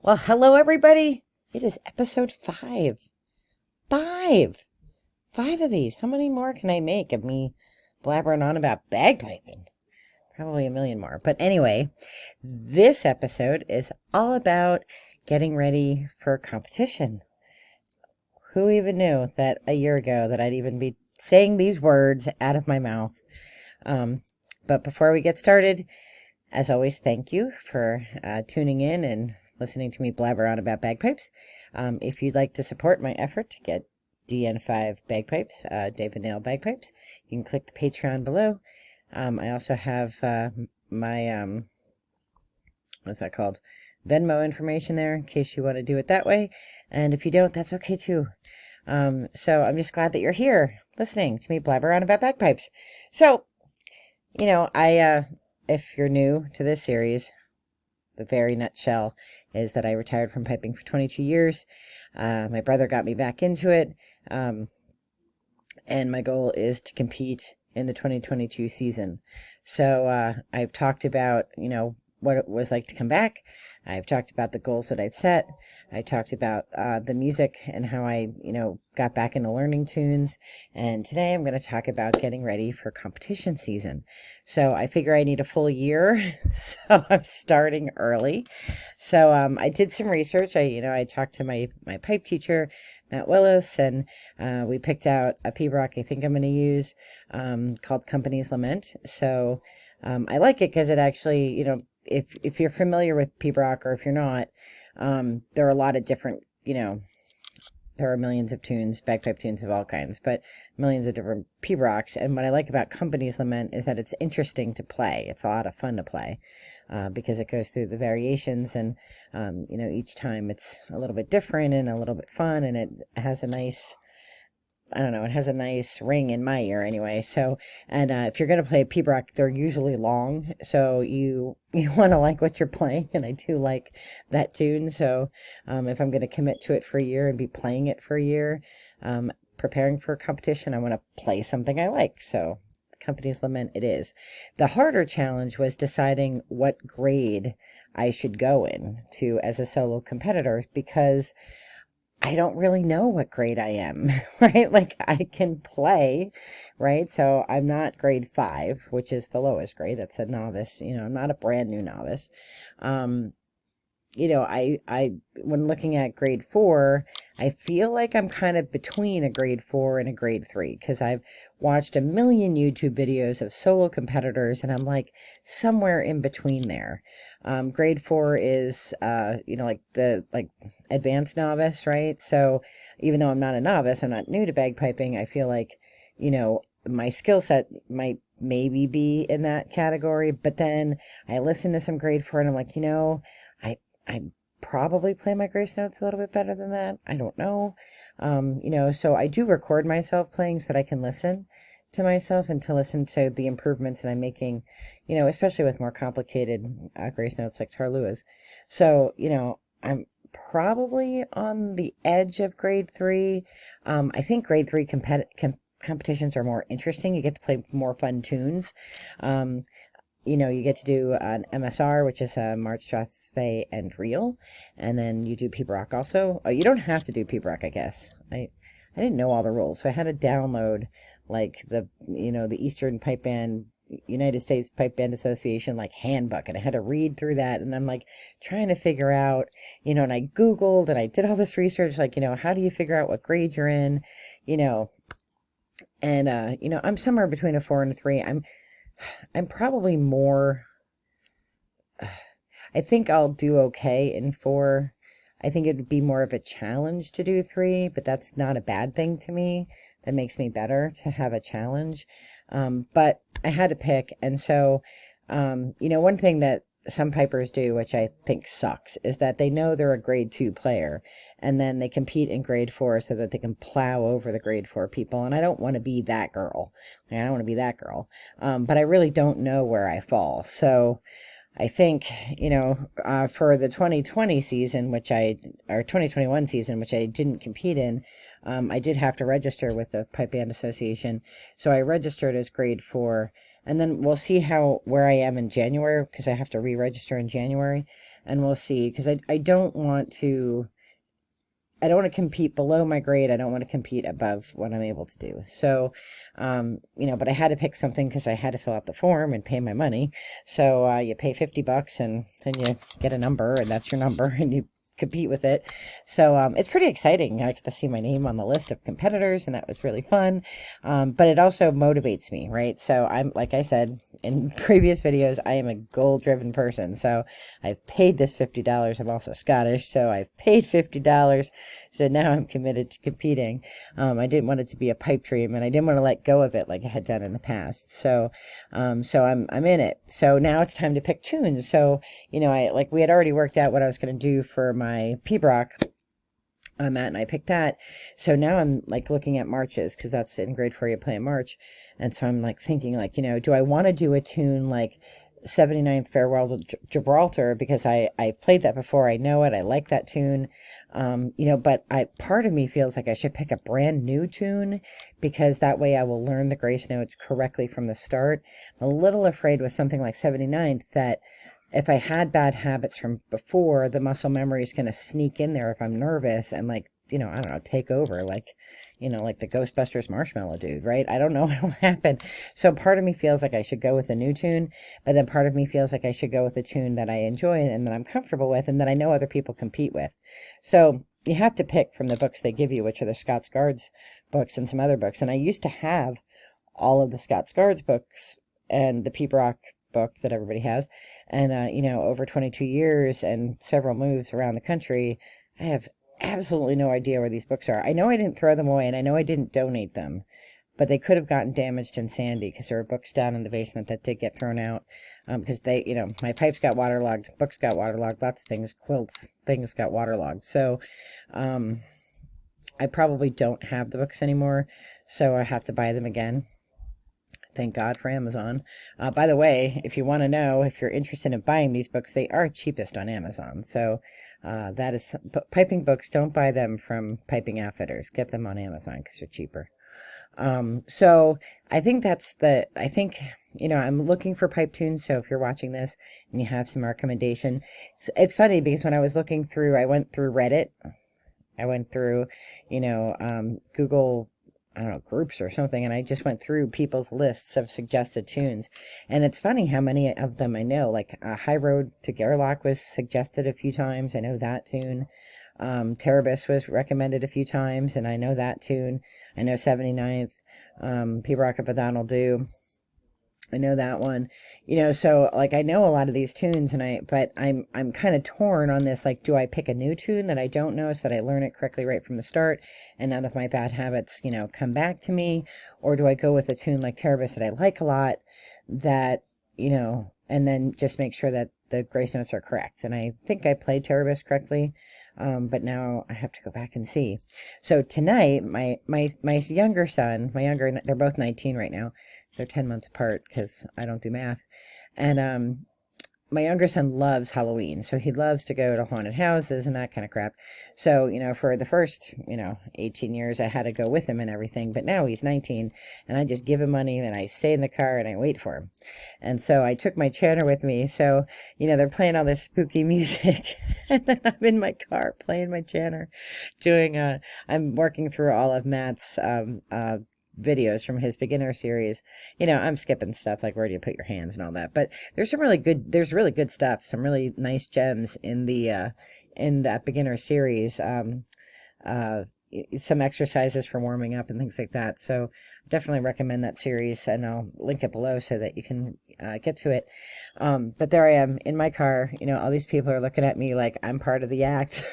Well, hello everybody. It is episode 5. 5. 5 of these. How many more can I make of me blabbering on about bagpiping? Probably a million more. But anyway, this episode is all about getting ready for competition. Who even knew that a year ago that I'd even be saying these words out of my mouth? But before we get started, as always, thank you for tuning in and listening to me blabber on about bagpipes. If you'd like to support my effort to get DN5 bagpipes, David Nail bagpipes, you can click the Patreon below. I also have my, what's that called? Venmo information there in case you want to do it that way. And if you don't, that's okay too. So I'm just glad that you're here listening to me blabber on about bagpipes. So, if you're new to this series, the very nutshell is that I retired from piping for 22 years. My brother got me back into it. And my goal is to compete in the 2022 season. So I've talked about, what it was like to come back. I've talked about the goals that I've set. I talked about the music and how I, got back into learning tunes. And today I'm going to talk about getting ready for competition season. So I figure I need a full year, so I'm starting early. So I did some research. I talked to my pipe teacher, Matt Willis, and we picked out a pibroch I think I'm going to use called Company's Lament. So I like it because it actually, if you're familiar with pibroch or if you're not, there are a lot of different, there are millions of tunes, bagpipe tunes of all kinds, but millions of different pibrochs. And what I like about Company's Lament is that it's interesting to play. It's a lot of fun to play because it goes through the variations and, each time it's a little bit different and a little bit fun, and it has a nice, it has a nice ring in my ear anyway. So, and if you're going to play a pibroch, they're usually long. So you want to like what you're playing. And I do like that tune. So if I'm going to commit to it for a year and be playing it for a year, preparing for a competition, I want to play something I like. So Company's Lament it is. The harder challenge was deciding what grade I should go in to as a solo competitor, because I don't really know what grade I am, right? Like I can play, right? So I'm not grade 5, which is the lowest grade. That's a novice. I'm not a brand new novice. When looking at grade 4, I feel like I'm kind of between a grade 4 and a grade 3, because I've watched a million YouTube videos of solo competitors, and I'm like somewhere in between there. Grade 4 is, like advanced novice, right? So even though I'm not a novice, I'm not new to bagpiping, I feel like, my skill set might maybe be in that category. But then I listen to some grade 4 and I'm like, I probably play my grace notes a little bit better than that. I don't know. So I do record myself playing so that I can listen to myself and to listen to the improvements that I'm making, especially with more complicated grace notes like Tarlua's. So, I'm probably on the edge of grade 3. I think grade 3 competitions are more interesting. You get to play more fun tunes. You get to do an MSR, which is a March, Strathspey, and Reel. And then you do pibroch also. Oh, you don't have to do pibroch, I guess. I didn't know all the rules, so I had to download, like, the Eastern Pipe Band, United States Pipe Band Association, like, handbook. And I had to read through that. And I'm, like, trying to figure out, and I Googled and I did all this research, like, how do you figure out what grade you're in, And, I'm somewhere between a 4 and a 3. I'm probably more, I think I'll do okay in 4. I think it'd be more of a challenge to do 3, but that's not a bad thing to me. That makes me better to have a challenge. But I had to pick. And so, one thing that some pipers do, which I think sucks, is that they know they're a grade 2 player and then they compete in grade 4 so that they can plow over the grade 4 people. And I don't want to be that girl. I don't want to be that girl. But I really don't know where I fall. So I think, for the 2020 season, or 2021 season, which I didn't compete in, I did have to register with the Pipe Band Association. So I registered as grade 4. And then we'll see where I am in January, because I have to re-register in January. and we'll see, because I don't want to, compete below my grade. I don't want to compete above what I'm able to do. So, but I had to pick something because I had to fill out the form and pay my money. So you pay $50 and then you get a number, and that's your number, and you compete with it. So it's pretty exciting. I get to see my name on the list of competitors, and that was really fun. But it also motivates me, right? So I'm, like I said in previous videos, I am a goal-driven person. So I've paid this $50. I'm also Scottish, so I've paid $50. So now I'm committed to competing. I didn't want it to be a pipe dream, and I didn't want to let go of it like I had done in the past. So, so I'm in it. So now it's time to pick tunes. So, we had already worked out what I was going to do for my pibroch on that, and I picked that. So now I'm like looking at marches, because that's in grade 4 you play a march. And so I'm like thinking, like, do I want to do a tune like 79th Farewell to Gibraltar, because I played that before, I know it, I like that tune, but part of me feels like I should pick a brand new tune, because that way I will learn the grace notes correctly from the start. I'm a little afraid with something like 79th that if I had bad habits from before, the muscle memory is going to sneak in there if I'm nervous and, like, I don't know, take over, like, like the Ghostbusters marshmallow dude, right? I don't know what will happen. So part of me feels like I should go with a new tune, but then part of me feels like I should go with a tune that I enjoy and that I'm comfortable with and that I know other people compete with. So you have to pick from the books they give you, which are the Scots Guards books and some other books. And I used to have all of the Scots Guards books and the Pibroch book that everybody has. And, over 22 years and several moves around the country, I have absolutely no idea where these books are. I know I didn't throw them away, and I know I didn't donate them, but they could have gotten damaged in Sandy, because there were books down in the basement that did get thrown out, because they, my pipes got waterlogged, books got waterlogged, lots of things, quilts, things got waterlogged. So I probably don't have the books anymore, so I have to buy them again. Thank God for Amazon. By the way, if you want to know, if you're interested in buying these books, they are cheapest on Amazon. So that is, piping books, don't buy them from Piping Outfitters. Get them on Amazon because they're cheaper. So I think I'm looking for pipe tunes. So if you're watching this and you have some recommendation, it's funny because when I was looking through, I went through Reddit. I went through, Google, I don't know, groups or something, and I just went through people's lists of suggested tunes, and it's funny how many of them I know. Like High Road to Gairloch was suggested a few times. I know that tune. Terabis was recommended a few times, and I know that tune. I know 79th, Pibroch of O'Donnell Dhu. I know that one, so like I know a lot of these tunes, but I'm kind of torn on this. Like, do I pick a new tune that I don't know so that I learn it correctly right from the start and none of my bad habits, come back to me? Or do I go with a tune like Terabis that I like a lot that, and then just make sure that the grace notes are correct? And I think I played Terabis correctly, but now I have to go back and see. So tonight, my younger son, they're both 19 right now. They're 10 months apart because I don't do math. And my younger son loves Halloween, so he loves to go to haunted houses and that kind of crap. So, for the first, 18 years, I had to go with him and everything. But now he's 19, and I just give him money, and I stay in the car, and I wait for him. And so I took my chanter with me. So, they're playing all this spooky music, and then I'm in my car playing my chanter, I'm working through all of Matt's videos from his beginner series. I'm skipping stuff like where do you put your hands and all that, but there's really good stuff, some really nice gems in that beginner series, some exercises for warming up and things like that. So definitely recommend that series, and I'll link it below so that you can get to it. But there I am in my car. All these people are looking at me like I'm part of the act.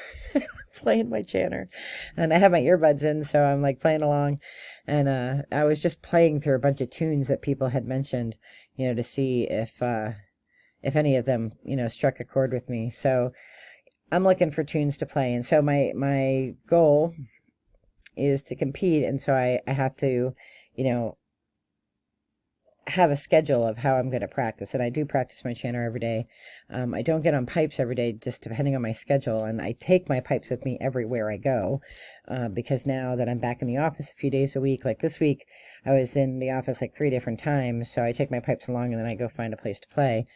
Playing my chanter, and I have my earbuds in, so I'm like playing along, and I was just playing through a bunch of tunes that people had mentioned, to see if any of them struck a chord with me. So I'm looking for tunes to play, and so my goal is to compete, and so I have to have a schedule of how I'm going to practice. And I do practice my chanter every day. I don't get on pipes every day, just depending on my schedule. And I take my pipes with me everywhere I go, because now that I'm back in the office a few days a week, like this week, I was in the office like 3 different times, so I take my pipes along and then I go find a place to play,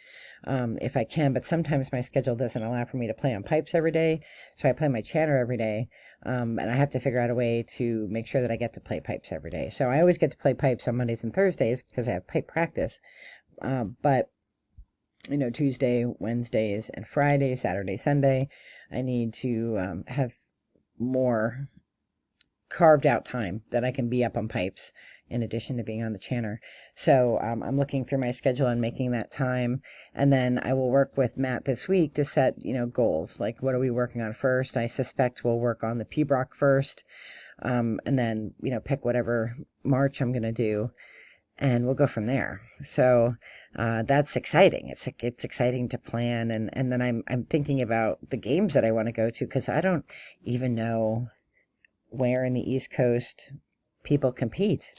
if I can. But sometimes my schedule doesn't allow for me to play on pipes every day, so I play my chanter every day, and I have to figure out a way to make sure that I get to play pipes every day. So I always get to play pipes on Mondays and Thursdays because I have pipe practice, but Tuesday, Wednesdays, and Friday, Saturday, Sunday, I need to have more carved out time that I can be up on pipes in addition to being on the chanter. So I'm looking through my schedule and making that time, and then I will work with Matt this week to set goals, like what are we working on first. I suspect we'll work on the Pibroch first, and then pick whatever march I'm going to do, and we'll go from there. So that's exciting. It's exciting to plan, and then I'm thinking about the games that I want to go to, because I don't even know where in the East Coast people compete.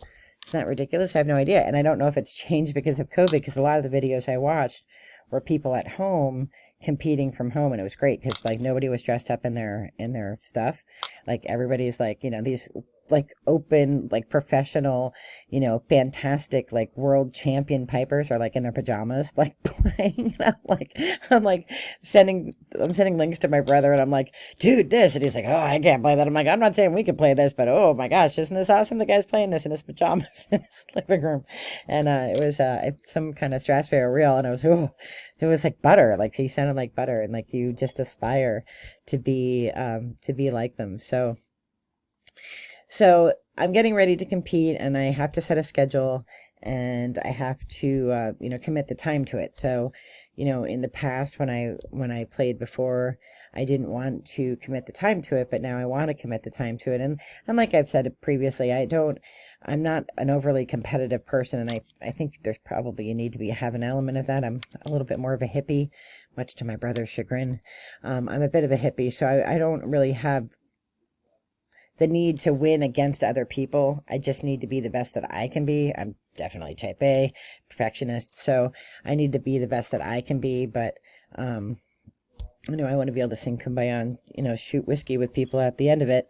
Isn't that ridiculous? I have no idea, and I don't know if it's changed because of COVID, because a lot of the videos I watched were people at home competing from home, and it was great because like nobody was dressed up in their stuff. Like everybody's like these like open, like professional, fantastic, like world champion pipers are like in their pajamas, like playing. And I'm like sending links to my brother, and I'm like, dude, this, and he's like, oh, I can't play that. I'm like, I'm not saying we can play this, but oh my gosh, isn't this awesome? The guy's playing this in his pajamas in his living room, and it was some kind of stratosphere reel, and it was like butter. Like he sounded like butter, and like you just aspire to be like them. So I'm getting ready to compete, and I have to set a schedule, and I have to, commit the time to it. So, in the past when I played before, I didn't want to commit the time to it, but now I want to commit the time to it. And like I've said previously, I'm not an overly competitive person, and I think there's probably you need to have an element of that. I'm a little bit more of a hippie, much to my brother's chagrin. I'm a bit of a hippie, so I don't really have the need to win against other people. I just need to be the best that I can be. I'm definitely type A, perfectionist, so I need to be the best that I can be, but I want to be able to sing Kumbaya and, shoot whiskey with people at the end of it.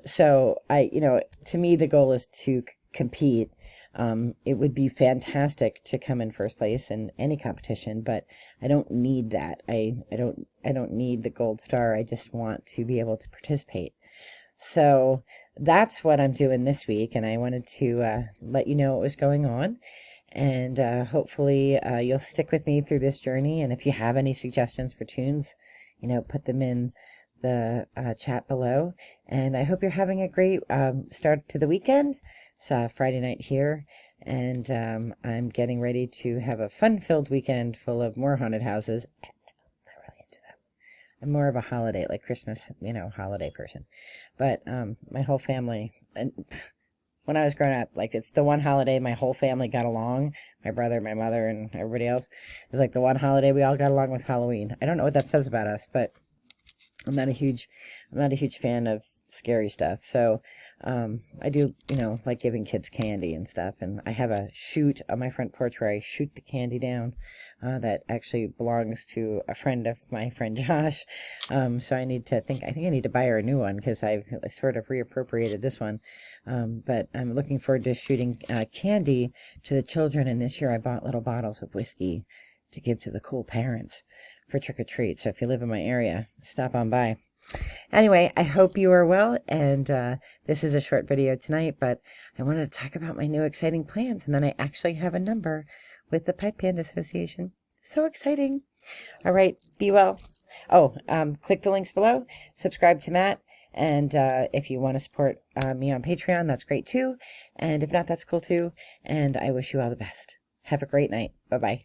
So to me, the goal is to compete. It would be fantastic to come in first place in any competition, but I don't need that. I don't need the gold star. I just want to be able to participate. So that's what I'm doing this week, and I wanted to let you know what was going on, and hopefully you'll stick with me through this journey. And if you have any suggestions for tunes, put them in the chat below. And I hope you're having a great start to the weekend. It's Friday night here, and I'm getting ready to have a fun-filled weekend full of more haunted houses. I'm more of a holiday, like Christmas, holiday person. But my whole family, and when I was growing up, like it's the one holiday my whole family got along. My brother, my mother, and everybody else. It was like the one holiday we all got along was Halloween. I don't know what that says about us, but I'm not a huge fan of scary stuff. So I do, like giving kids candy and stuff. And I have a chute on my front porch where I shoot the candy down. That actually belongs to a friend of my friend Josh. So I think I need to buy her a new one, because I sort of reappropriated this one. But I'm looking forward to shooting candy to the children. And this year I bought little bottles of whiskey to give to the cool parents for trick-or-treat. So if you live in my area, stop on by. Anyway, I hope you are well, and this is a short video tonight, but I wanted to talk about my new exciting plans, and then I actually have a number with the Pipe Band Association. So exciting. All right, be well. Oh, click the links below, subscribe to Matt, and if you want to support me on Patreon, that's great too, and if not, that's cool too, and I wish you all the best. Have a great night. Bye-bye.